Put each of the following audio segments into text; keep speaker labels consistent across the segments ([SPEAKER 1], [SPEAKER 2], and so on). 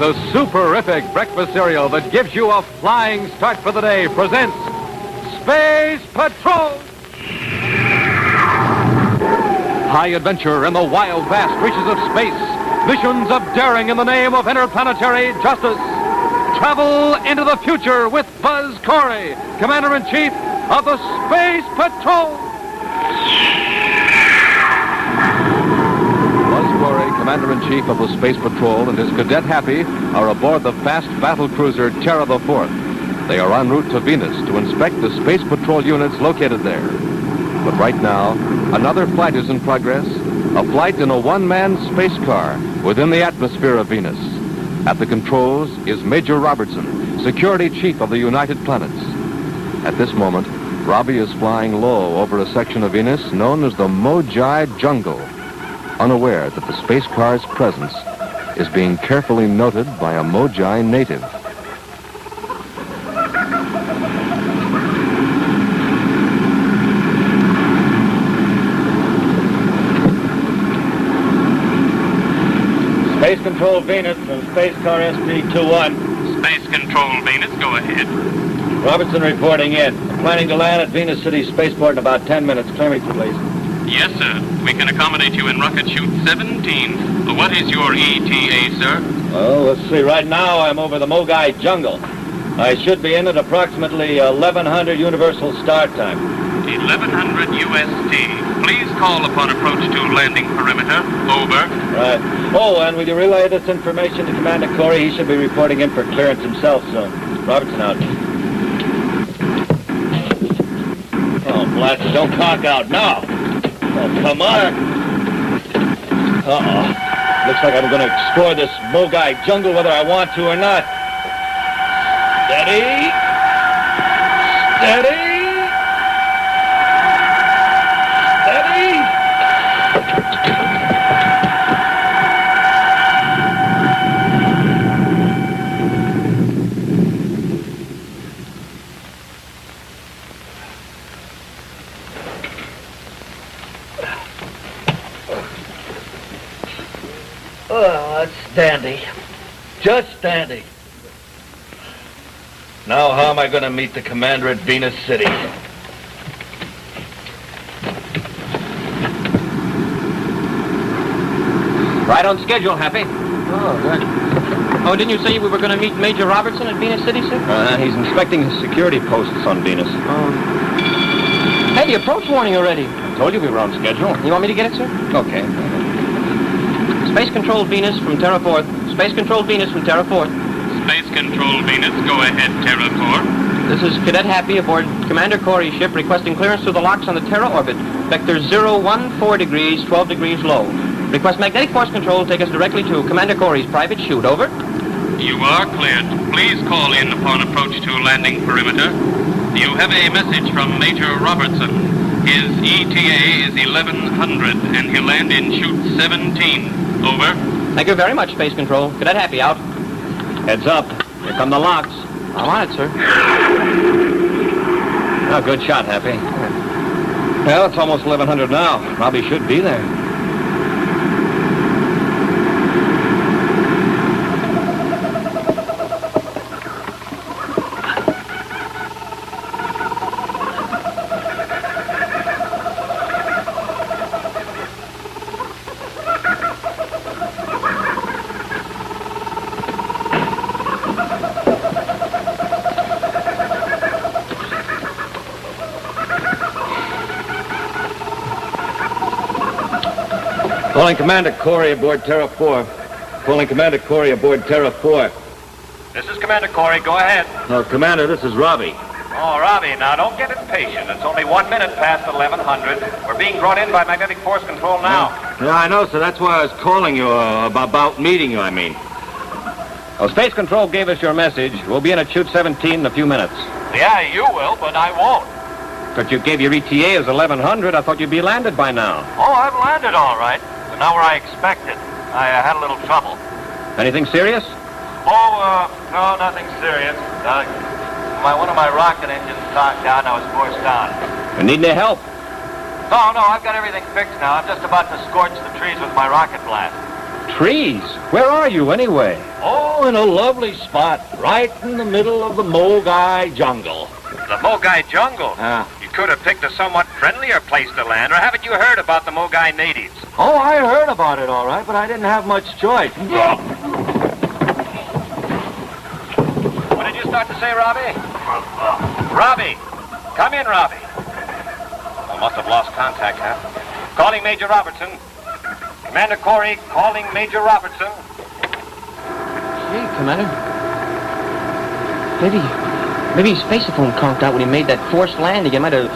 [SPEAKER 1] the superific breakfast cereal that gives you a flying start for the day, presents Space Patrol! High adventure in the wild, vast reaches of space. Missions of daring in the name of interplanetary justice. Travel into the future with Buzz Corey, Commander-in-Chief of the Space Patrol. Buzz Corey, Commander-in-Chief of the Space Patrol, and his cadet Happy are aboard the fast battle cruiser Terra IV. They are en route to Venus to inspect the Space Patrol units located there. But right now, another flight is in progress, a flight in a one-man space car within the atmosphere of Venus. At the controls is Major Robertson, Security Chief of the United Planets. At this moment, Robbie is flying low over a section of Venus known as the Moji Jungle, unaware that the space car's presence is being carefully noted by a Moji native.
[SPEAKER 2] Space Control Venus from Space Car SP21.
[SPEAKER 3] Space Control Venus, go ahead.
[SPEAKER 2] Robertson reporting in. I'm planning to land at Venus City Spaceport in about 10 minutes. Clear me, please.
[SPEAKER 3] Yes, sir. We can accommodate you in rocket chute 17. What is your ETA, sir?
[SPEAKER 2] Well, let's see. Right now, I'm over the Moji Jungle. I should be in at approximately 1100 Universal Start Time.
[SPEAKER 3] 1100 UST. Please call upon approach to landing perimeter. Over.
[SPEAKER 2] Right. Oh, and will you relay this information to Commander Corey? He should be reporting in for clearance himself soon. Robertson out. Oh, blast it. Don't cock out now. Oh, come on. Uh-oh. Looks like I'm going to explore this Moji Jungle whether I want to or not. Steady. Steady. Oh, that's dandy. Just dandy. Now how am I going to meet the commander at Venus City?
[SPEAKER 4] Right on schedule, Happy.
[SPEAKER 2] Oh, good.
[SPEAKER 4] Oh, didn't you say we were going to meet Major Robertson at Venus City, sir?
[SPEAKER 2] He's inspecting his security posts on Venus.
[SPEAKER 4] Hey, the approach warning already.
[SPEAKER 2] I told you we were on schedule.
[SPEAKER 4] You want me to get it, sir?
[SPEAKER 2] Okay.
[SPEAKER 4] Space Control Venus from Terra 4. Space Control Venus from Terra 4.
[SPEAKER 3] Space Control Venus, go ahead, Terra 4.
[SPEAKER 4] This is Cadet Happy aboard Commander Corey's ship requesting clearance through the locks on the Terra orbit. Vector 014 degrees, 12 degrees low. Request magnetic force control take us directly to Commander Corey's private chute. Over.
[SPEAKER 3] You are cleared. Please call in upon approach to landing perimeter. You have a message from Major Robertson. His ETA is 1100 and he'll land in chute 17. Over.
[SPEAKER 4] Thank you very much, Space Control. Cadet Happy out.
[SPEAKER 2] Heads up. Here come the locks.
[SPEAKER 4] I'm on it, sir.
[SPEAKER 2] Oh, good shot, Happy. Well, it's almost 1100 now. Robbie should be there. Calling Commander Corey aboard Terra 4. Calling Commander Corey aboard Terra 4.
[SPEAKER 5] This is Commander Corey. Go ahead.
[SPEAKER 2] No, Commander, this is Robbie.
[SPEAKER 5] Oh, Robbie, now don't get impatient. It's only 1 minute past 1100. We're being brought in by magnetic force control now.
[SPEAKER 2] Yeah, I know, so that's why I was calling you, about meeting you, I mean. Well, Space Control gave us your message. We'll be in at chute 17 in a few minutes.
[SPEAKER 5] Yeah, you will, but I won't.
[SPEAKER 2] But you gave your ETA as 1100. I thought you'd be landed by now.
[SPEAKER 5] Oh, I've landed all right. But not where I expected. I had a little trouble.
[SPEAKER 2] Anything serious?
[SPEAKER 5] Oh, no, nothing serious. One of my rocket engines cocked out and I was forced down.
[SPEAKER 2] You need any help?
[SPEAKER 5] No, I've got everything fixed now. I'm just about to scorch the trees with my rocket blast.
[SPEAKER 2] trees. Where are you, anyway?
[SPEAKER 6] Oh, in a lovely spot, right in the middle of the Mogai jungle.
[SPEAKER 5] The Mogai jungle? You could have picked a somewhat friendlier place to land, or haven't you heard about the Mogai natives?
[SPEAKER 6] Oh, I heard about it, all right, but I didn't have much choice.
[SPEAKER 5] What did you start to say, Robbie? Robbie! Come in, Robbie. I must have lost contact, huh? Calling Major Robertson. Commander Corey calling Major Robertson.
[SPEAKER 4] Hey, Commander. Maybe his spaceophone conked out when he made that forced landing. He might have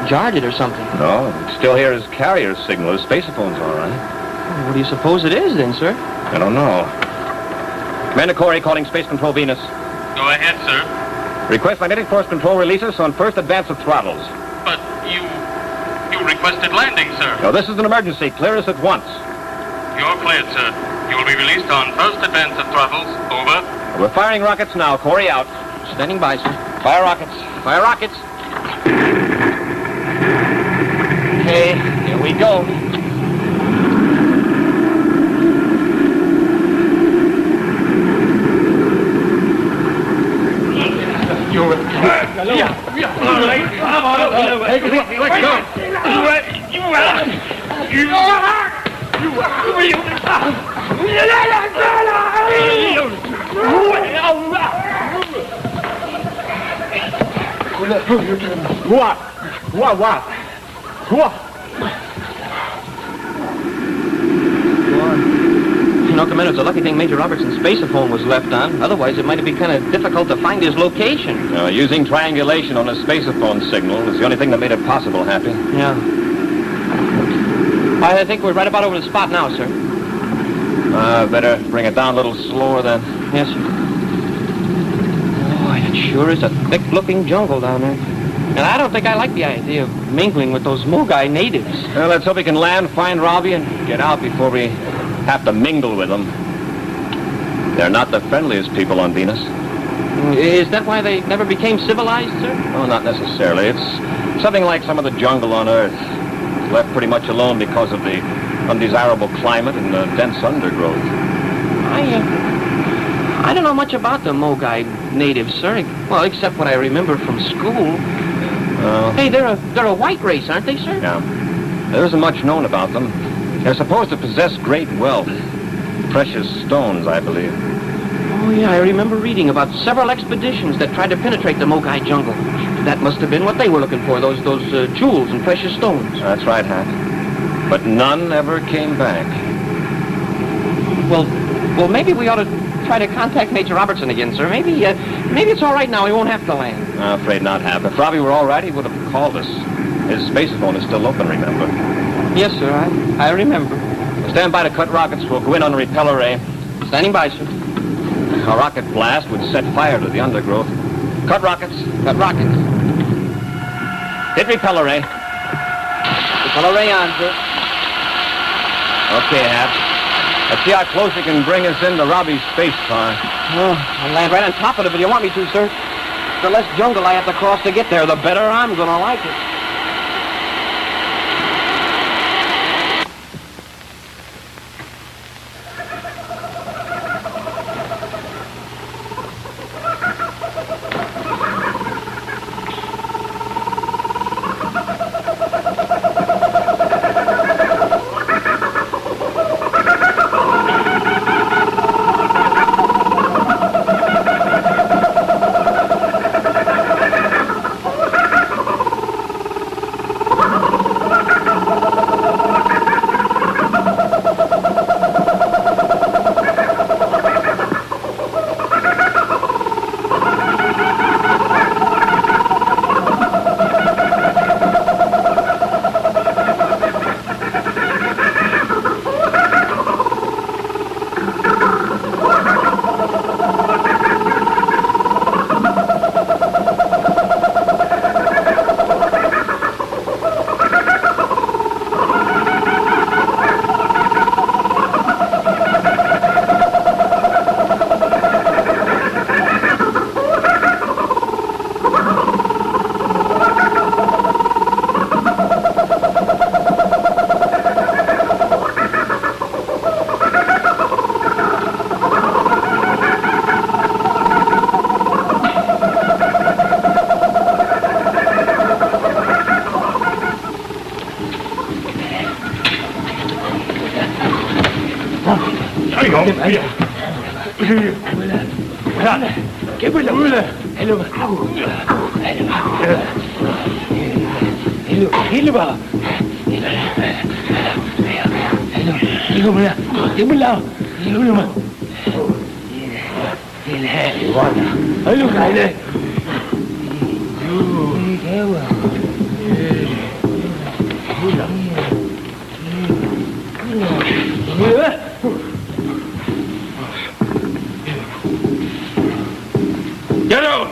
[SPEAKER 4] jarred it or something.
[SPEAKER 2] No, I still hear his carrier signal. His spacephone's all right.
[SPEAKER 4] Well, what do you suppose it is then, sir?
[SPEAKER 2] I don't know. Commander Corey calling Space Control Venus.
[SPEAKER 3] Go ahead, sir.
[SPEAKER 2] Request magnetic force control releases on first advance of throttles.
[SPEAKER 3] But you requested landing, sir.
[SPEAKER 2] No, this is an emergency. Clear us at once.
[SPEAKER 3] You're cleared, sir. You will be released on first advance of throttles. Over.
[SPEAKER 2] We're firing rockets now. Corey out.
[SPEAKER 4] Standing by, sir.
[SPEAKER 2] Fire rockets.
[SPEAKER 4] Fire rockets.
[SPEAKER 2] Okay, here we go.
[SPEAKER 4] You know, Commander, it's a lucky thing Major Robertson's spaceophone was left on. Otherwise, it might have been kind of difficult to find his location.
[SPEAKER 2] Using triangulation on a spaceophone signal was the only thing that made it possible, Happy.
[SPEAKER 4] Yeah. I think we're right about over the spot now, sir.
[SPEAKER 2] Better bring it down a little slower then.
[SPEAKER 4] Yes, sir. Oh, it sure is a thick-looking jungle down there. And I don't think I like the idea of mingling with those Mogai natives.
[SPEAKER 2] Well, let's hope we can land, find Robbie, and get out before we have to mingle with them. They're not the friendliest people on Venus.
[SPEAKER 4] Is that why they never became civilized, sir?
[SPEAKER 2] Oh, not necessarily. It's something like some of the jungle on Earth. It's left pretty much alone because of the undesirable climate and the dense undergrowth.
[SPEAKER 4] I don't know much about the Mogai natives, sir. Well, except what I remember from school. Hey, they're a white race, aren't they, sir?
[SPEAKER 2] Yeah. There isn't much known about them. They're supposed to possess great wealth. Precious stones, I believe.
[SPEAKER 4] Oh, yeah, I remember reading about several expeditions that tried to penetrate the Mogai jungle. That must have been what they were looking for, those jewels and precious stones.
[SPEAKER 2] That's right, Hack. But none ever came back.
[SPEAKER 4] Well, maybe we ought to try to contact Major Robertson again, sir. Maybe it's all right now. We won't have to land.
[SPEAKER 2] I'm afraid not, Hap. If Robbie were all right, he would have called us. His spacephone is still open, remember?
[SPEAKER 4] Yes, sir. I remember.
[SPEAKER 2] Stand by to cut rockets. We'll go in on a repel array.
[SPEAKER 4] Standing by, sir.
[SPEAKER 2] A rocket blast would set fire to the undergrowth. Cut rockets.
[SPEAKER 4] Cut rockets.
[SPEAKER 2] Hit repel array.
[SPEAKER 4] Repel array on, sir.
[SPEAKER 2] Okay, Hap. Let's see how close you can bring us into Robbie's space car.
[SPEAKER 4] Oh, I'll land right on top of it if you want me to, sir. The less jungle I have to cross to get there, the better I'm going to like it.
[SPEAKER 7] Get out!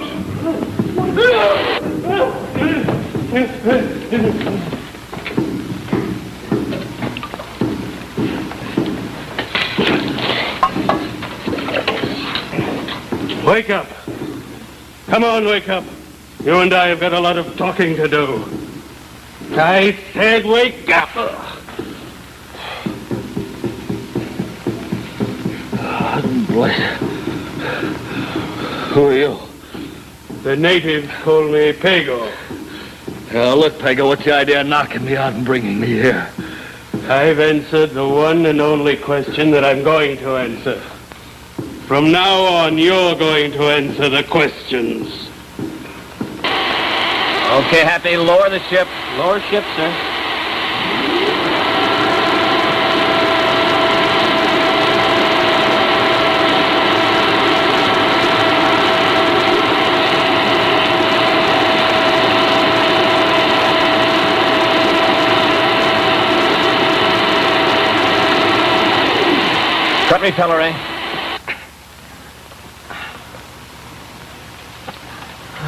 [SPEAKER 7] Wake up. Come on, wake up. You and I have got a lot of talking to do. I said wake up.
[SPEAKER 6] Bless. Who are you?
[SPEAKER 7] The natives call me Pago.
[SPEAKER 6] Look, Pego, what's the idea of knocking me out and bringing me here?
[SPEAKER 7] I've answered the one and only question that I'm going to answer. From now on, you're going to answer the questions.
[SPEAKER 4] Okay, Happy, lower the ship. Lower ship, sir.
[SPEAKER 2] Cut repellery.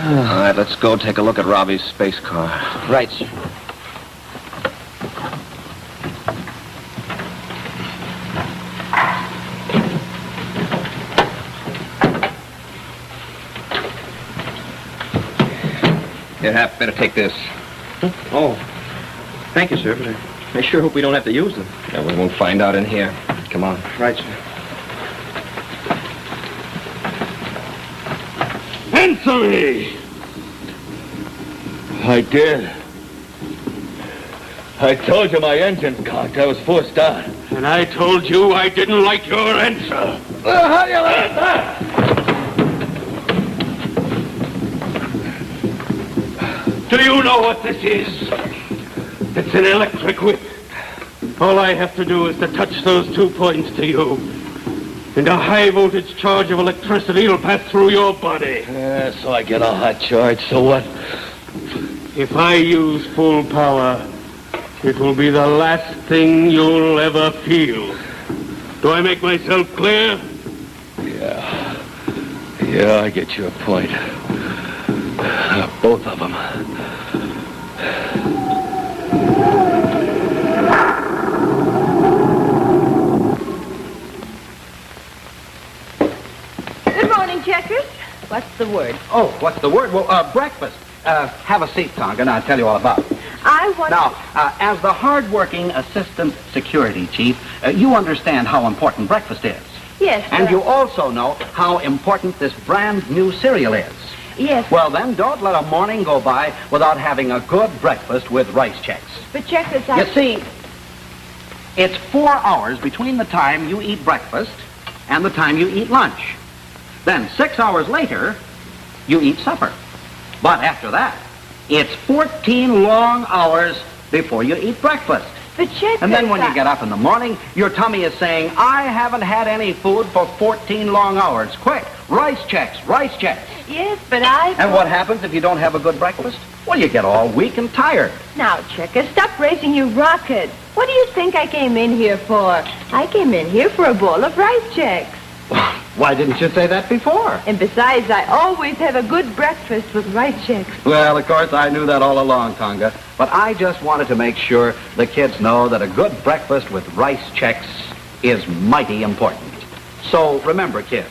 [SPEAKER 2] All right, let's go take a look at Robbie's space car.
[SPEAKER 4] Right, sir.
[SPEAKER 2] Here, Hap, better take this.
[SPEAKER 4] Oh, thank you, sir, but I sure hope we don't have to use them.
[SPEAKER 2] Yeah, we won't find out in here. Come on.
[SPEAKER 4] Right, sir.
[SPEAKER 7] Answer me!
[SPEAKER 6] I did. I told you my engine's cocked. I was forced on.
[SPEAKER 7] And I told you I didn't like your answer.
[SPEAKER 6] How do you like that?
[SPEAKER 7] Do you know what this is? It's an electric whip. All I have to do is to touch those 2 points to you. And a high voltage charge of electricity will pass through your body.
[SPEAKER 6] Yeah, so I get a hot charge, so what?
[SPEAKER 7] If I use full power, it will be the last thing you'll ever feel. Do I make myself clear?
[SPEAKER 6] Yeah, I get your point. Both of them.
[SPEAKER 8] Good morning, Checkers. What's the word?
[SPEAKER 9] Oh, what's the word? Well, breakfast. Have a seat, Tonga, and I'll tell you all about it.
[SPEAKER 8] I want...
[SPEAKER 9] Now, as the hard-working assistant security chief, you understand how important breakfast is.
[SPEAKER 8] Yes,
[SPEAKER 9] And you also know how important this brand new cereal is.
[SPEAKER 8] Yes.
[SPEAKER 9] Well, then, don't let a morning go by without having a good breakfast with Rice Chex.
[SPEAKER 8] But Checkers,
[SPEAKER 9] You see, it's 4 hours between the time you eat breakfast and the time you eat lunch. Then 6 hours later, you eat supper. But after that, it's 14 long hours before you eat breakfast.
[SPEAKER 8] But Checkers...
[SPEAKER 9] And then when you get up in the morning, your tummy is saying, I haven't had any food for 14 long hours. Quick, Rice Chex, Rice Chex.
[SPEAKER 8] Yes, but I...
[SPEAKER 9] And what happens if you don't have a good breakfast? Well, you get all weak and tired.
[SPEAKER 8] Now, Checkers, stop raising you rockets. What do you think I came in here for? I came in here for a bowl of Rice Chex.
[SPEAKER 9] Why didn't you say that before?
[SPEAKER 8] And besides, I always have a good breakfast with Rice Chex.
[SPEAKER 9] Well, of course, I knew that all along, Tonga. But I just wanted to make sure the kids know that a good breakfast with Rice Chex is mighty important. So remember, kids,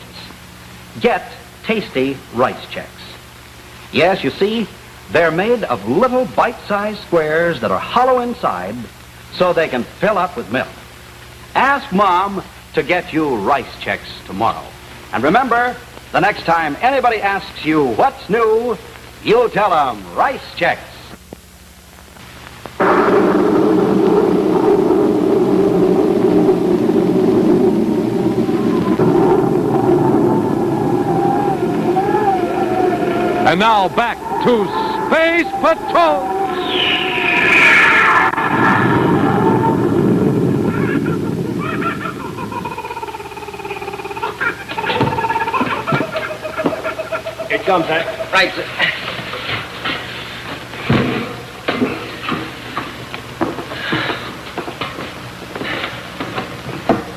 [SPEAKER 9] get tasty Rice Chex. Yes, you see, they're made of little bite-sized squares that are hollow inside so they can fill up with milk. Ask Mom to get you Rice Chex tomorrow. And remember, the next time anybody asks you what's new, you tell them Rice Chex.
[SPEAKER 1] And now back to Space Patrol.
[SPEAKER 2] Here it comes, sir.
[SPEAKER 4] Right, sir.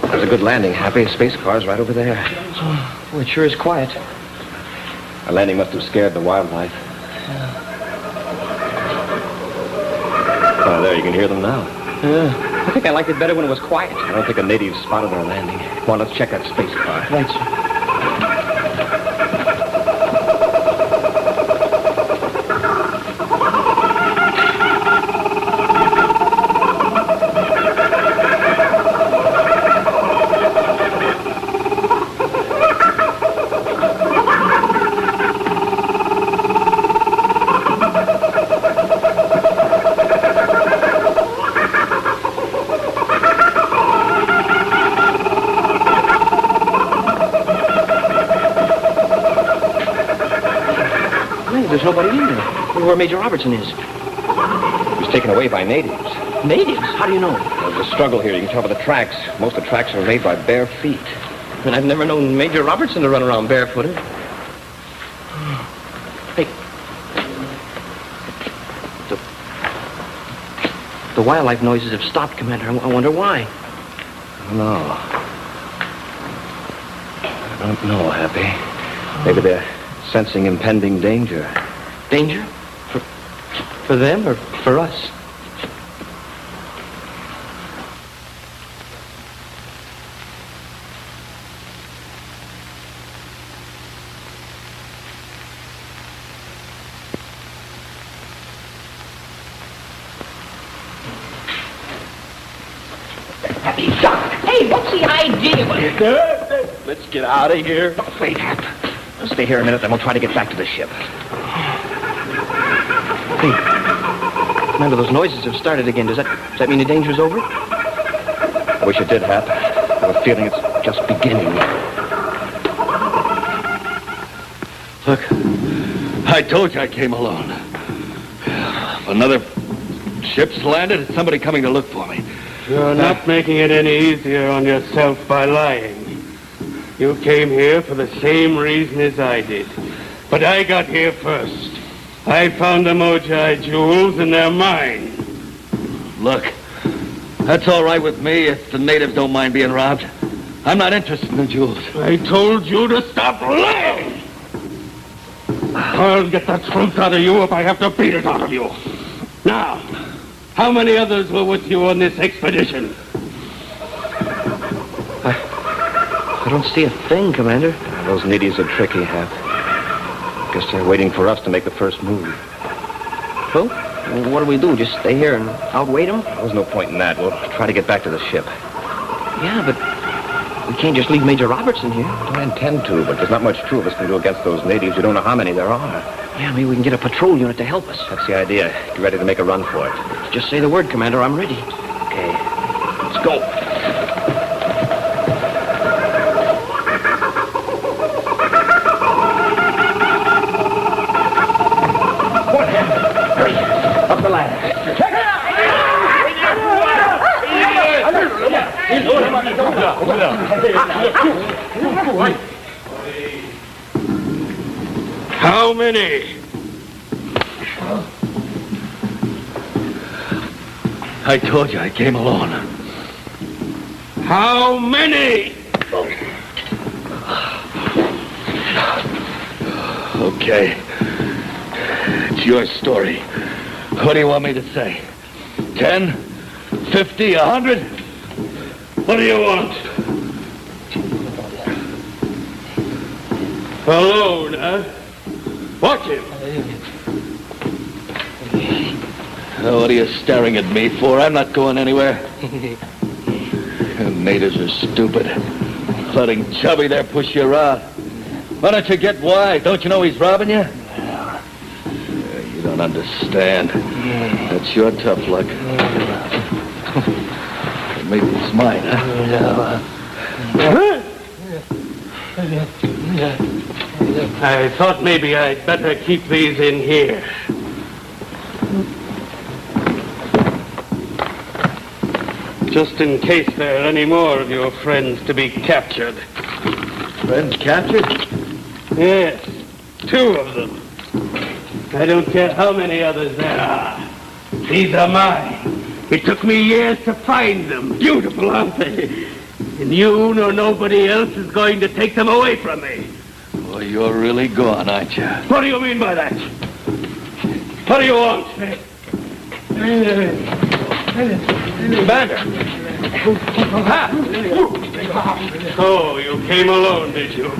[SPEAKER 2] That was a good landing, Happy. Space car's right over there.
[SPEAKER 4] Oh, it sure is quiet.
[SPEAKER 2] Our landing must have scared the wildlife. Oh, there, you can hear them now.
[SPEAKER 4] I think I liked it better when it was quiet.
[SPEAKER 2] I don't think a native spotted our landing. Come on, let's check that space car.
[SPEAKER 4] Right, sir. There's nobody in there. Wonder where Major Robertson is.
[SPEAKER 2] He was taken away by natives.
[SPEAKER 4] Natives? How do you know?
[SPEAKER 2] There's a struggle here. You can tell by the tracks. Most of the tracks are made by bare feet.
[SPEAKER 4] And I've never known Major Robertson to run around barefooted. Hey. The wildlife noises have stopped, Commander. I wonder why.
[SPEAKER 2] No. I don't know, Happy. Maybe they're sensing impending danger.
[SPEAKER 4] Danger? For them or for us?
[SPEAKER 8] Hey, what's the idea?
[SPEAKER 2] Let's get out of here. Wait, Hap. We'll stay here a minute, then we'll try to get back to the ship.
[SPEAKER 4] Hey, Commander, those noises have started again. Does that mean the danger's over?
[SPEAKER 2] I wish it did, Hap. I have a feeling it's just beginning.
[SPEAKER 7] Look, I told you I came alone. If another ship's landed, it's somebody coming to look for me.
[SPEAKER 10] You're not making it any easier on yourself by lying. You came here for the same reason as I did. But I got here first. I found the Mojai jewels and they're mine.
[SPEAKER 7] Look, that's all right with me if the natives don't mind being robbed. I'm not interested in the jewels.
[SPEAKER 10] I told you to stop lying! I'll get the truth out of you if I have to beat it out of you. Now, how many others were with you on this expedition?
[SPEAKER 4] I don't see a thing, Commander.
[SPEAKER 2] Those natives are tricky, Hap. Guess they're waiting for us to make the first move.
[SPEAKER 4] Well, what do we do? Just stay here and outwait them?
[SPEAKER 2] There's no point in that. We'll try to get back to the ship.
[SPEAKER 4] Yeah, but we can't just leave Major Robertson here.
[SPEAKER 2] I intend to, but there's not much two of us can do against those natives. You don't know how many there are.
[SPEAKER 4] Yeah, maybe we can get a patrol unit to help us.
[SPEAKER 2] That's the idea. Get ready to make a run for it.
[SPEAKER 4] Just say the word, Commander. I'm ready.
[SPEAKER 2] Okay. Let's go.
[SPEAKER 4] Up the ladder.
[SPEAKER 10] How many?
[SPEAKER 7] I told you I came alone.
[SPEAKER 10] How many?
[SPEAKER 7] Okay. It's your story. What do you want me to say? 10? 50? 100?
[SPEAKER 10] What do you want? Alone, huh? Watch him.
[SPEAKER 7] What are you staring at me for? I'm not going anywhere. The natives are stupid. Letting Chubby there push you around. Why don't you get wise? Don't you know he's robbing you? You don't understand. That's your tough luck. Maybe it's mine, huh?
[SPEAKER 10] I thought maybe I'd better keep these in here. Just in case there are any more of your friends to be captured.
[SPEAKER 2] Friends captured?
[SPEAKER 10] Yes, 2 of them. I don't care how many others there are. These are mine. It took me years to find them. Beautiful, aren't they? And you nor nobody else is going to take them away from me.
[SPEAKER 2] Well, you're really gone, aren't you?
[SPEAKER 10] What do you mean by that? What do you want?
[SPEAKER 2] Commander!
[SPEAKER 10] Oh, you came alone, did you?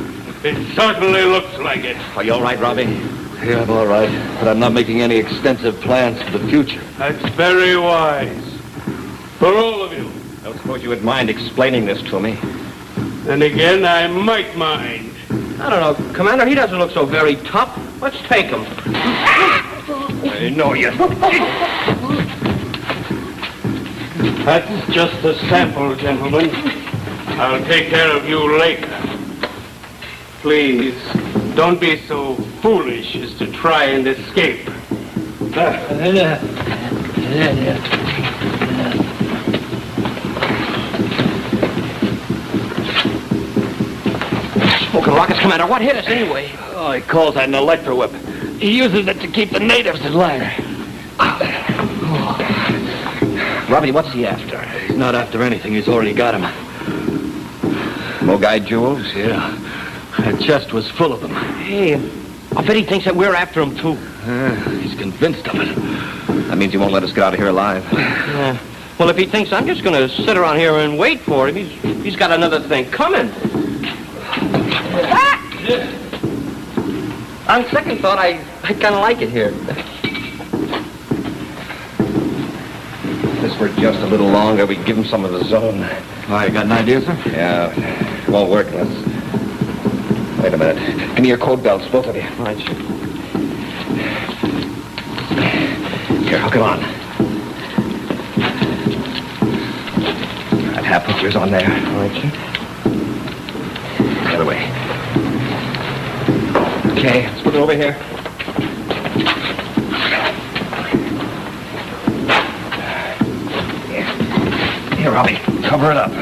[SPEAKER 10] It certainly looks like it.
[SPEAKER 2] Are you all right, Robbie? Yeah, I'm all right, but I'm not making any extensive plans for the future.
[SPEAKER 10] That's very wise. For all of you.
[SPEAKER 2] I don't suppose you would mind explaining this to me.
[SPEAKER 10] And again, I might mind.
[SPEAKER 4] I don't know, Commander, he doesn't look so very tough. Let's take him.
[SPEAKER 2] No, you...
[SPEAKER 10] That's just a sample, gentlemen. I'll take care of you later. Please, don't be so foolish as to try and escape.
[SPEAKER 4] Smoking rockets, Commander. What hit us anyway?
[SPEAKER 2] Oh, he calls that an electro whip. He uses it to keep the natives in line.
[SPEAKER 4] Robbie, what's he after?
[SPEAKER 2] He's not after anything. He's already got him.
[SPEAKER 4] Mogai jewels?
[SPEAKER 2] Yeah. That chest was full of them.
[SPEAKER 4] Hey, I bet he thinks that we're after him, too.
[SPEAKER 2] He's convinced of it.
[SPEAKER 4] That means he won't let us get out of here alive. Well, if he thinks I'm just going to sit around here and wait for him, he's got another thing coming. On second thought, I kind of like it here. This were just a little longer, we'd give him some of the zone.
[SPEAKER 2] Oh, you got an idea, sir?
[SPEAKER 4] Yeah, it won't work unless... Wait a minute. Give me your coat belts, both of you. All right, sure. Here, hook it on. All right, half put yours on there. All right, sure. The other way. Okay, let's put it over here. Here, Robbie, cover it up.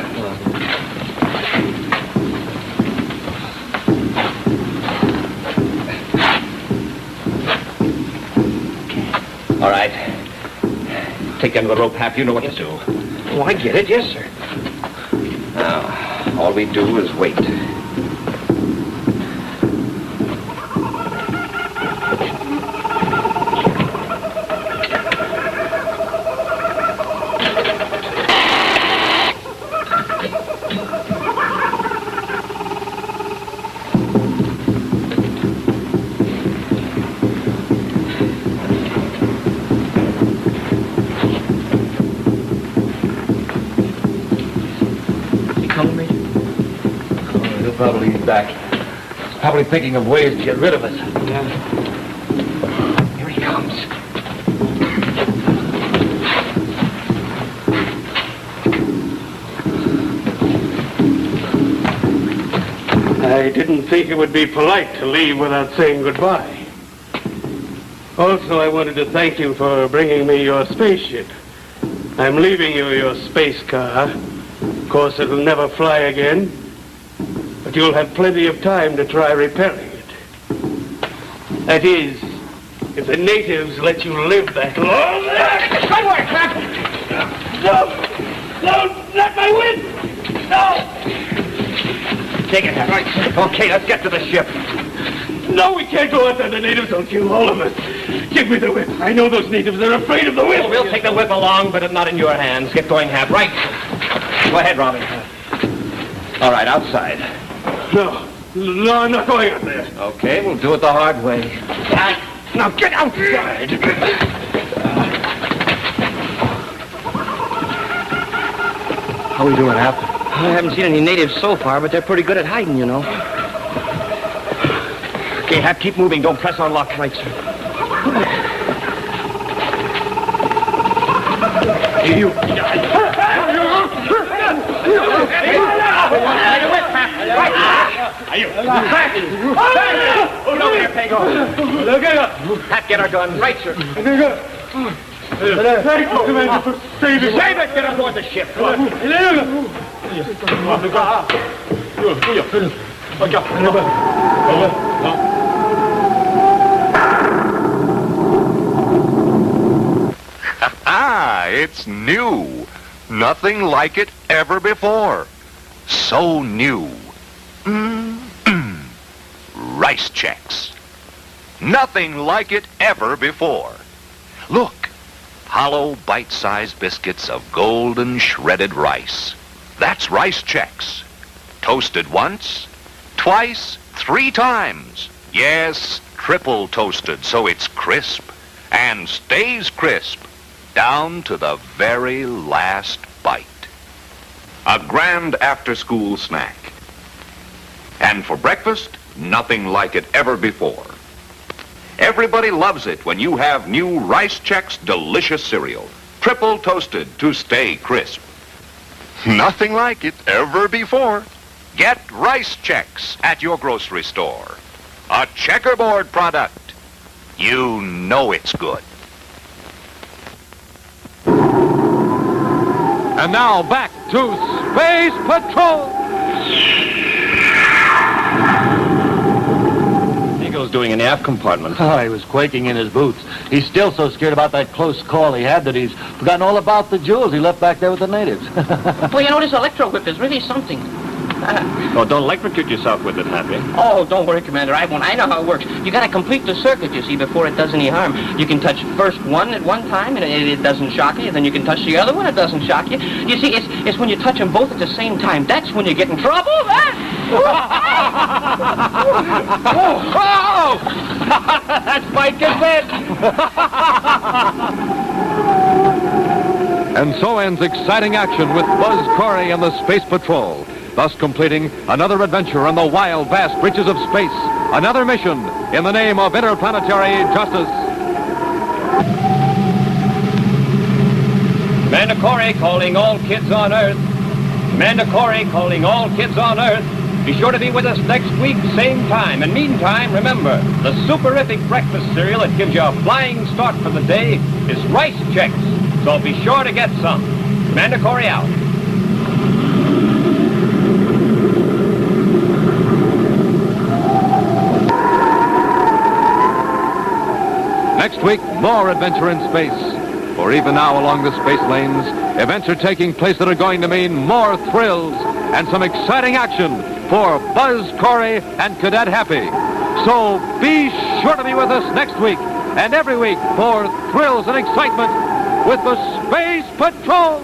[SPEAKER 4] All right. Take the end of the rope half. You know what to do. Oh, I get it. Yes, sir. Now, all we do is wait.
[SPEAKER 2] Probably he's back. He's probably thinking of ways to get rid of us.
[SPEAKER 4] Yeah. Here he comes.
[SPEAKER 10] I didn't think it would be polite to leave without saying goodbye. Also, I wanted to thank you for bringing me your spaceship. I'm leaving you your space car. Of course, it'll never fly again. But you'll have plenty of time to try repairing it. That is, if the natives let you live that long.
[SPEAKER 4] Good work, Cap!
[SPEAKER 10] No! No! Not my whip! No!
[SPEAKER 4] Take it, Cap. Right. Okay, let's get to the ship.
[SPEAKER 10] No, we can't go out there. The natives will kill all of us. Give me the whip. I know those natives are afraid of the whip.
[SPEAKER 4] We'll take the whip along, but not in your hands. Get going, Hap. Right. Go ahead, Robbie. All right, outside.
[SPEAKER 10] No, I'm not going out there.
[SPEAKER 4] Okay, we'll do it the hard way. Now get outside.
[SPEAKER 2] How are we doing, Hap?
[SPEAKER 4] I haven't seen any natives so far, but they're pretty good at hiding, you know. Okay, Hap, keep moving. Don't press on lock. Right, sir.
[SPEAKER 10] You.
[SPEAKER 5] Move over here, Pago. Pat, get our guns. Right, sir. Save it. Get aboard the ship. Come on.
[SPEAKER 11] Ah, it's new. Nothing like it ever before. So new. Rice checks. Nothing like it ever before. Look, hollow bite-sized biscuits of golden shredded rice. That's rice checks. Toasted once, twice, 3 times. Yes, triple toasted so it's crisp and stays crisp down to the very last bite. A grand after-school snack. And for breakfast, nothing like it ever before. Everybody loves it when you have new Rice Chex delicious cereal, triple toasted to stay crisp. Nothing like it ever before. Get Rice Chex at your grocery store. A checkerboard product. You know it's good.
[SPEAKER 1] And now back to Space Patrol.
[SPEAKER 2] Eagle's doing an aft compartment.
[SPEAKER 6] Oh, he was quaking in his boots. He's still so scared about that close call he had that he's forgotten all about the jewels he left back there with the natives.
[SPEAKER 4] Well, you know, this electro whip is really something.
[SPEAKER 2] Oh, don't electrocute yourself with it, Happy.
[SPEAKER 4] Oh, don't worry, Commander. I won't. I know how it works. You got to complete the circuit, you see, before it does any harm. You can touch first one at one time, and it doesn't shock you. Then you can touch the other one, it doesn't shock you. You see, it's when you touch them both at the same time. That's when you get in trouble.
[SPEAKER 2] That's Mike Gazette.
[SPEAKER 1] And so ends exciting action with Buzz Corey and the Space Patrol, thus completing another adventure in the wild, vast reaches of space, another mission in the name of interplanetary justice.
[SPEAKER 5] Commander Corey calling all kids on Earth. Commander Corey calling all kids on Earth. Be sure to be with us next week, same time. And meantime, remember, the superific breakfast cereal that gives you a flying start for the day is Rice Chex. So be sure to get some. Commander Corey out.
[SPEAKER 1] Next week, more adventure in space. For even now along the space lanes, events are taking place that are going to mean more thrills and some exciting action for Buzz Corey and Cadet Happy. So be sure to be with us next week and every week for thrills and excitement with the Space Patrol.